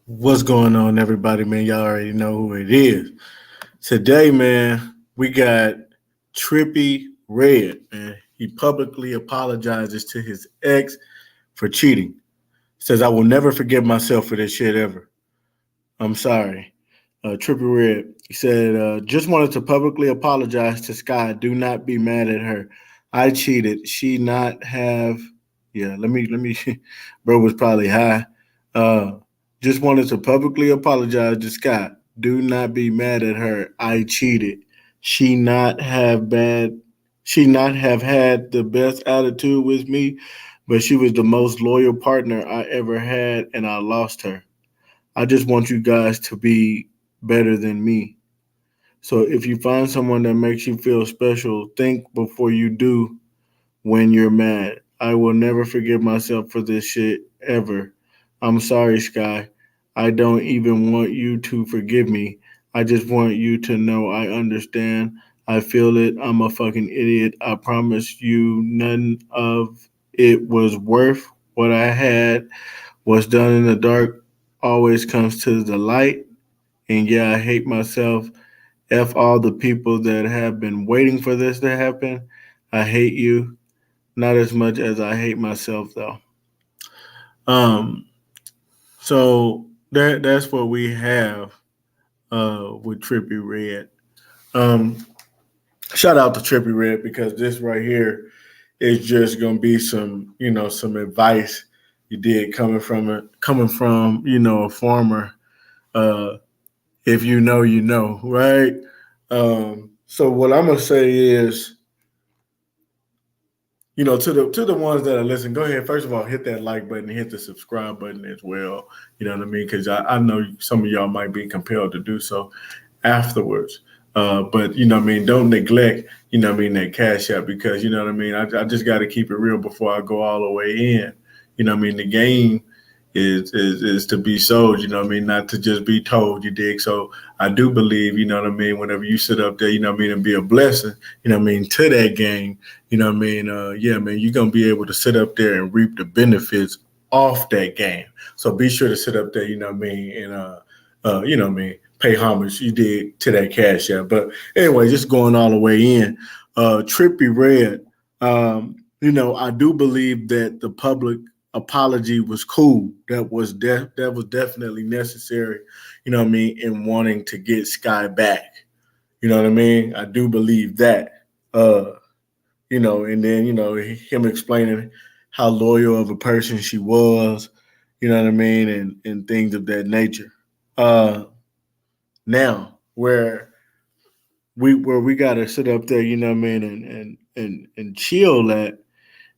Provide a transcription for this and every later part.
What's going on, everybody, man? Y'all already know who it is. Today, man, we got Trippie Red, man. He publicly apologizes to his ex for cheating. Says, I will never forgive myself for this shit ever. I'm sorry. Trippie Red, he said, just wanted to publicly apologize to Skye. Do not be mad at her. I cheated. She not have, yeah, let me, bro was probably high. Uh, just wanted to publicly apologize to Skye. Do not be mad at her. I cheated. She not have bad, she not have had the best attitude with me, but she was the most loyal partner I ever had, and I lost her. I just want you guys to be better than me. So if you find someone that makes you feel special, think before you do when you're mad. I will never forgive myself for this shit ever. I'm sorry, Skye. I don't even want you to forgive me. I just want you to know I understand. I feel it. I'm a fucking idiot. I promise you none of it was worth what I had. What's done in the dark always comes to the light. And yeah, I hate myself. F all the people that have been waiting for this to happen. I hate you. Not as much as I hate myself though. Um, so that's what we have with Trippie Red. Um, Shout out to Trippie Red because this right here is just gonna be some advice you did coming from a farmer. Uh, if you know, you know, right? So what I'm gonna say is, to the ones that are listening, go ahead. First of all, hit that like button, hit the subscribe button as well. You know what I mean? Because I know some of y'all might be compelled to do so afterwards. But you know what I mean, don't neglect, that cash app because you know what I mean. I just got to keep it real before I go all the way in. You know what I mean? The game is to be sold, you know what I mean, not to just be told, you dig? So I do believe, you know what I mean, whenever you sit up there, you know what I mean, and be a blessing, you know what I mean, to that game, you know what I mean, yeah, man, you're gonna be able to sit up there and reap the benefits off that game. So be sure to sit up there, you know what I mean, and you know what I mean, pay homage you did to that cash app. But anyway, just going all the way in, Trippy Red, I do believe that the public apology was cool. That was definitely necessary. You know what I mean, in wanting to get Skye back. You know what I mean. I do believe that. Uh, and then him explaining how loyal of a person she was. You know what I mean, and things of that nature. Now where we gotta sit up there, you know what I mean, and chill at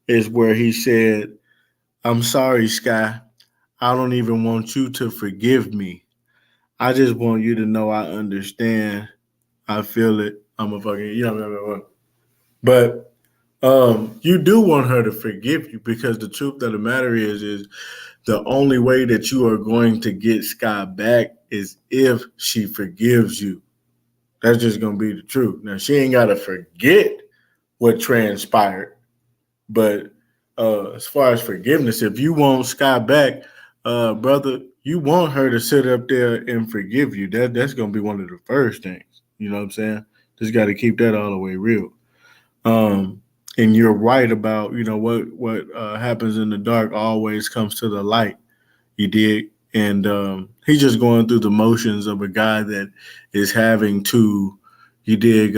is where he said, "I'm sorry, Skye. I don't even want you to forgive me. I just want you to know I understand. I feel it. I'm a fucking, blah, blah, blah." But you do want her to forgive you because the truth of the matter is the only way that you are going to get Skye back is if she forgives you. That's just gonna be the truth. Now she ain't gotta forget what transpired, but as far as forgiveness, if you want Skye back, brother, you want her to sit up there and forgive you. That's gonna be one of the first things. You know what I'm saying? Just got to keep that all the way real. Um, and you're right about what happens in the dark always comes to the light. You did, and he's just going through the motions of a guy that is having to. You dig?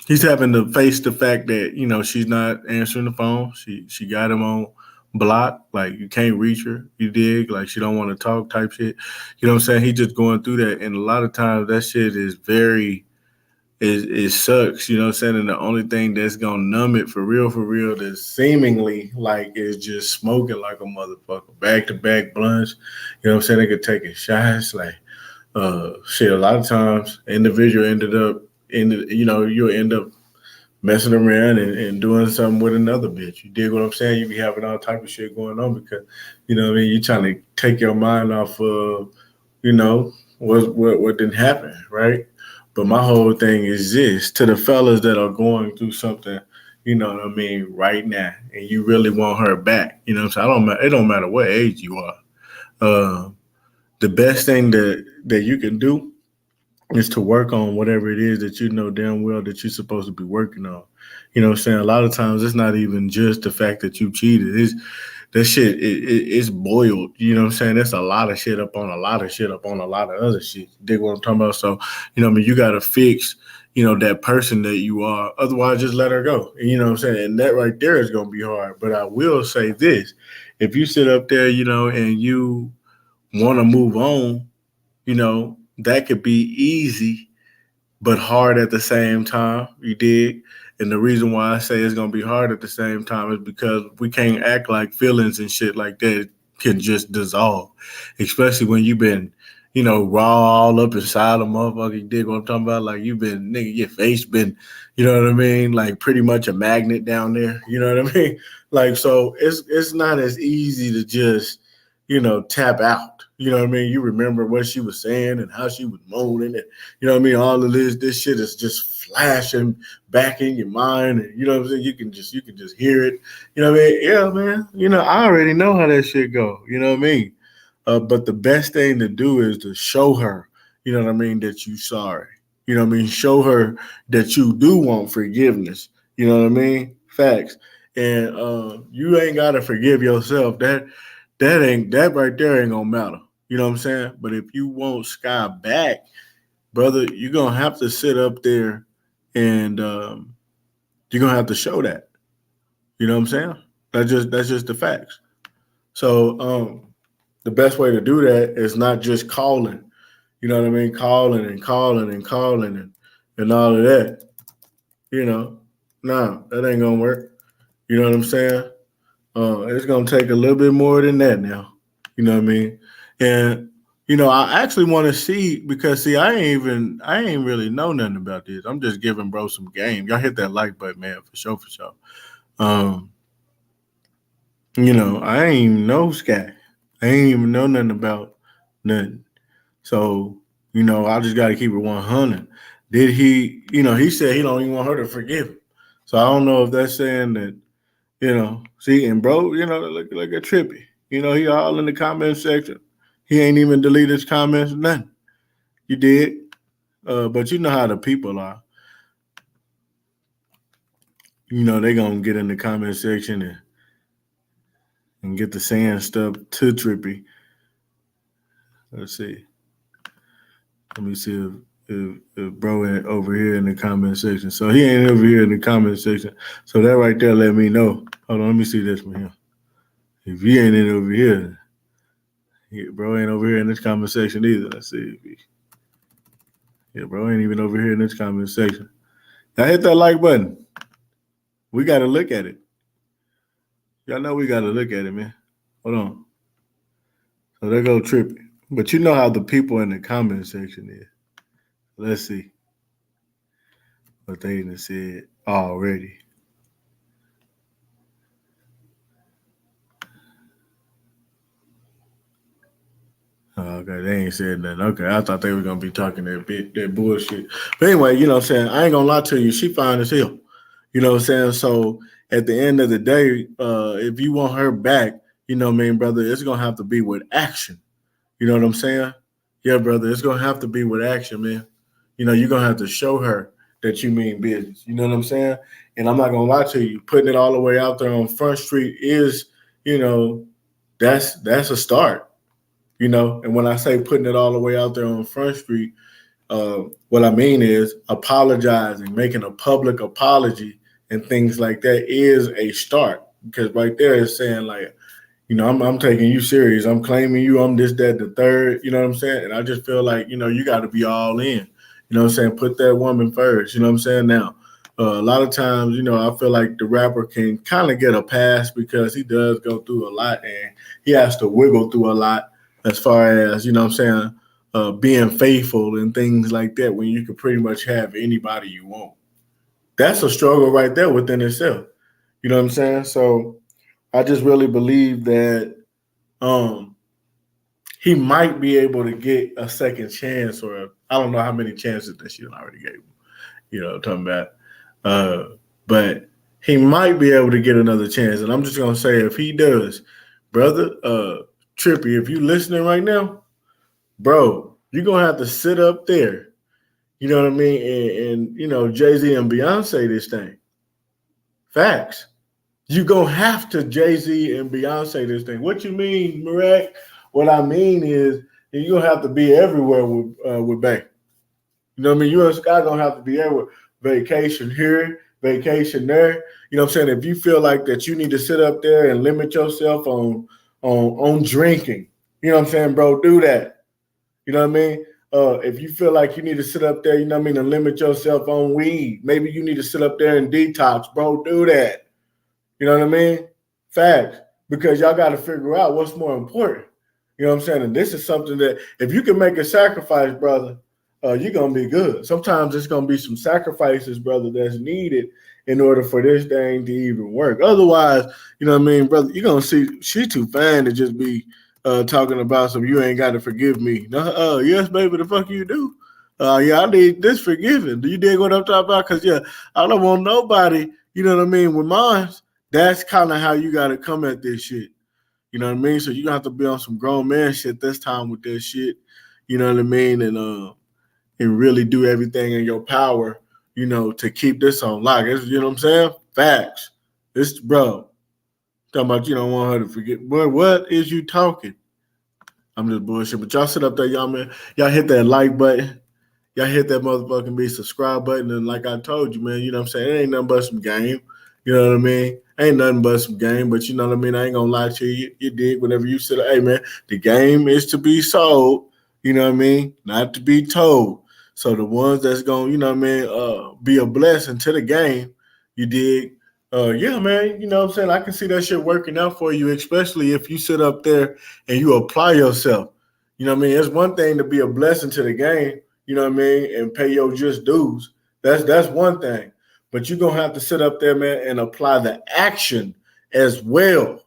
He's having to face the fact that she's not answering the phone. She got him on block, like you can't reach her. You dig? Like she don't want to talk, type shit. You know what I'm saying? He just going through that, and a lot of times that shit is very it sucks. You know what I'm saying? And the only thing that's gonna numb it for real, that seemingly like is just smoking like a motherfucker, back to back blunts. You know what I'm saying? They could take shots, like shit. A lot of times, individual ended up you'll end up messing around and doing something with another bitch. You dig what I'm saying? You be having all type of shit going on because what I mean. You're trying to take your mind off of what didn't happen, right? But my whole thing is this: to the fellas that are going through something, you know what I mean, right now, and you really want her back. You know what I'm saying? It don't matter what age you are. the best thing that you can do is to work on whatever it is that you know damn well that you're supposed to be working on. You know what I'm saying? A lot of times it's not even just the fact that you cheated. It's that shit it's boiled. You know what I'm saying? That's a lot of shit up on a lot of shit up on a lot of other shit. Dig what I'm talking about? So, you know what I mean, you gotta fix, that person that you are. Otherwise just let her go. And you know what I'm saying? And that right there is gonna be hard. But I will say this. If you sit up there, and you wanna move on, that could be easy but hard at the same time. You dig? And the reason why I say it's gonna be hard at the same time is because we can't act like feelings and shit like that can just dissolve, especially when you've been, raw all up inside a motherfucker. You dig what I'm talking about? Like you've been, nigga, your face been, you know what I mean? Like pretty much a magnet down there. You know what I mean? Like so, it's not as easy to just, tap out. You know what I mean? You remember what she was saying and how she was moaning and you know what I mean? All of this shit is just flashing back in your mind, and you know what I'm saying. You can just hear it. You know what I mean? Yeah, man. I already know how that shit go. You know what I mean? But the best thing to do is to show her. You know what I mean? That you sorry. You know what I mean? Show her that you do want forgiveness. You know what I mean? Facts. And you ain't gotta forgive yourself. That right there ain't gonna matter. You know what I'm saying? But if you want Skye back, brother, you're gonna have to sit up there and you're gonna have to show that. You know what I'm saying? That's just the facts. So the best way to do that is not just calling. You know what I mean? Calling and calling and calling and all of that. You know, nah, that ain't gonna work. You know what I'm saying? It's gonna take a little bit more than that now. You know what I mean? And I actually want to see because see, I ain't really know nothing about this. I'm just giving bro some game. Y'all hit that like button, man, for sure, for sure. Um, I ain't even know Skye. I ain't even know nothing about nothing. So, I just got to keep it 100. Did he? He said he don't even want her to forgive him. So I don't know if that's saying that. See, and bro, look at Trippie. He all in the comment section. He ain't even deleted his comments, nothing. You did. But you know how the people are. They gonna get in the comment section and get the saying stuff to Trippie. Let's see. Let me see if bro ain't over here in the comment section. So he ain't over here in the comment section. So that right there let me know. Hold on, let me see this one here. If he ain't in over here, bro ain't over here in this comment section either. Let's see. Yeah, bro ain't even over here in this comment section. Now hit that like button. We got to look at it. Y'all know we got to look at it, man. Hold on. So there go Trippie. But you know how the people in the comment section is. Let's see what they done said already. Oh, okay, they ain't said nothing. Okay, I thought they were gonna be talking that bullshit. But anyway, you know what I'm saying? I ain't gonna lie to you, she fine as hell. You know what I'm saying? So at the end of the day, if you want her back, what I mean, brother, it's gonna have to be with action. You know what I'm saying? Yeah, brother, it's gonna have to be with action, man. You're gonna have to show her that you mean business. You know what I'm saying? And I'm not gonna lie to you, putting it all the way out there on Front Street is, you know, that's a start. And when I say putting it all the way out there on Front Street, what I mean is apologizing, making a public apology, and things like that is a start. Because right there is saying like, I'm taking you serious. I'm claiming you. I'm this, that, the third. You know what I'm saying? And I just feel like, you got to be all in. You know what I'm saying? Put that woman first. You know what I'm saying? Now, a lot of times, I feel like the rapper can kind of get a pass because he does go through a lot and he has to wiggle through a lot as far as, what I'm saying, being faithful and things like that when you can pretty much have anybody you want. That's a struggle right there within itself. You know what I'm saying? So I just really believe that um, he might be able to get a second chance, or I don't know how many chances that she already gave him. Talking about, but he might be able to get another chance. And I'm just gonna say, if he does, brother, Trippie, if you listening right now, bro, you're gonna have to sit up there. You know what I mean? And Jay-Z and Beyonce this thing. Facts. You gonna have to Jay-Z and Beyonce this thing. What you mean, Marek? What I mean is you're gonna have to be everywhere with Bay. You know what I mean? You and Skye gonna have to be everywhere. Vacation here, vacation there. You know what I'm saying? If you feel like that you need to sit up there and limit yourself on drinking, you know what I'm saying, bro, do that. You know what I mean? If you feel like you need to sit up there, you know what I mean, and limit yourself on weed, maybe you need to sit up there and detox, bro, do that. You know what I mean? Facts. Because y'all got to figure out what's more important. You know what I'm saying? And this is something that if you can make a sacrifice, brother, you're going to be good. Sometimes it's going to be some sacrifices, brother, that's needed in order for this thing to even work. Otherwise, you know what I mean, brother, you're going to see she too fine to just be talking about some you ain't got to forgive me. No, yes, baby, the fuck you do. Yeah, I need this forgiving. Do you dig what I'm talking about? Because, yeah, I don't want nobody, you know what I mean, with mine. That's kind of how you got to come at this shit. You know what I mean? So you have to be on some grown man shit this time with this shit. You know what I mean? And really do everything in your power, to keep this on lock. You know what I'm saying? Facts. This, bro, talking about you don't want her to forget. Boy, what is you talking? I'm just bullshit. But y'all sit up there, y'all, man. Y'all hit that like button. Y'all hit that motherfucking be subscribe button. And like I told you, man, you know what I'm saying? It ain't nothing but some game. You know what I mean? Ain't nothing but some game, but you know what I mean? I ain't gonna lie to you. You dig whenever you sit, hey man, the game is to be sold, you know what I mean? Not to be told. So the ones that's gonna, you know what I mean, be a blessing to the game, you dig? Yeah, man, you know what I'm saying? I can see that shit working out for you, especially if you sit up there and you apply yourself. You know what I mean? It's one thing to be a blessing to the game, you know what I mean, and pay your just dues. That's one thing. But you're going to have to sit up there, man, and apply the action as well.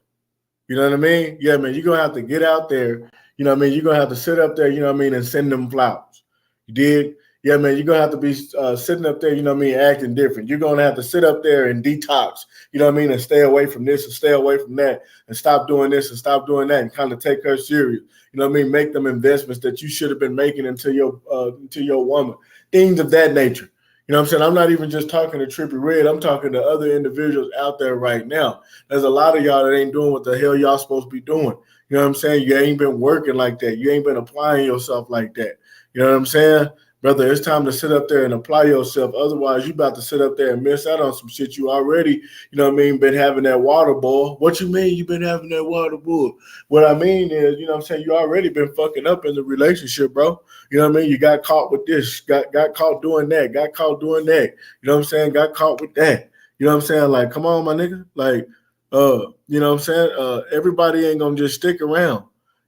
You know what I mean? Yeah, man, you're going to have to get out there. You know what I mean? You're going to have to sit up there, you know what I mean, and send them flowers. You did? Yeah, man, you're going to have to be sitting up there, you know what I mean, acting different. You're going to have to sit up there and detox, you know what I mean, and stay away from this and stay away from that and stop doing this and stop doing that and kind of take her serious. You know what I mean? Make them investments that you should have been making into your woman. Things of that nature. You know what I'm saying? I'm not even just talking to Trippie Red. I'm talking to other individuals out there right now. There's a lot of y'all that ain't doing what the hell y'all supposed to be doing. You know what I'm saying? You ain't been working like that. You ain't been applying yourself like that. You know what I'm saying? Brother, it's time to sit up there and apply yourself. Otherwise, you about to sit up there and miss out on some shit you already, you know what I mean, been having that water boil. What you mean you been having that water boil? What I mean is, you know what I'm saying, you already been fucking up in the relationship, bro. You know what I mean? You got caught with this, got caught doing that, got caught doing that. You know what I'm saying? Got caught with that. You know what I'm saying? Like, come on, my nigga. Like, you know what I'm saying? Everybody ain't gonna just stick around.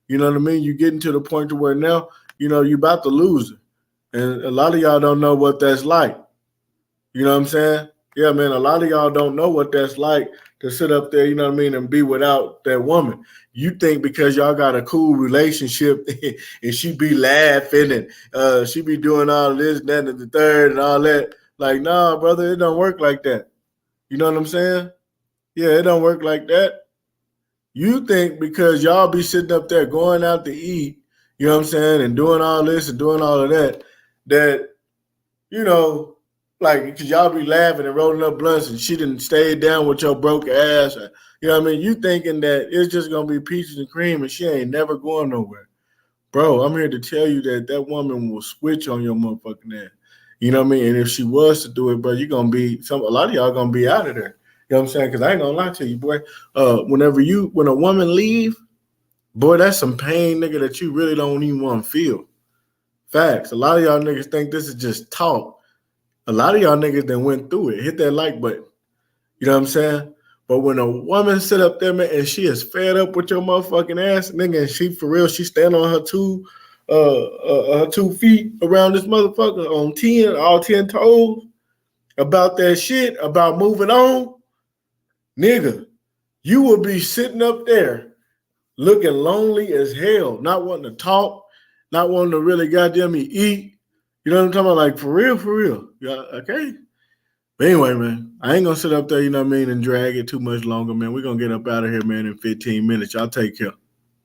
You know what I mean? You getting to the point to where now, you know, you about to lose it. And a lot of y'all don't know what that's like. You know what I'm saying? Yeah, man, a lot of y'all don't know what that's like to sit up there, you know what I mean, and be without that woman. You think because y'all got a cool relationship and she be laughing and she be doing all this, that, and the third and all that. Like, nah, brother, it don't work like that. You know what I'm saying? Yeah, it don't work like that. You think because y'all be sitting up there going out to eat, you know what I'm saying, and doing all this and doing all of that, that, you know, like, because y'all be laughing and rolling up blunts and she didn't stay down with your broke ass. You know what I mean? You thinking that it's just going to be peaches and cream and she ain't never going nowhere. Bro, I'm here to tell you that that woman will switch on your motherfucking ass. You know what I mean? And if she was to do it, bro, you're going to be, a lot of y'all going to be out of there. You know what I'm saying? Because I ain't going to lie to you, boy. When a woman leave, boy, that's some pain, nigga, that you really don't even want to feel. Facts. A lot of y'all niggas think this is just talk. A lot of y'all niggas that went through it. Hit that like button. You know what I'm saying? But when a woman sit up there, man, and she is fed up with your motherfucking ass, nigga, and she for real, she stand on her 2 feet around this motherfucker on 10, all 10 toes about that shit, about moving on, nigga, you will be sitting up there looking lonely as hell, not wanting to talk, not wanting to really goddamn eat. You know what I'm talking about? Like, for real, for real. Yeah, okay. But anyway, man, I ain't going to sit up there, you know what I mean, and drag it too much longer, man. We're going to get up out of here, man, in 15 minutes. Y'all take care.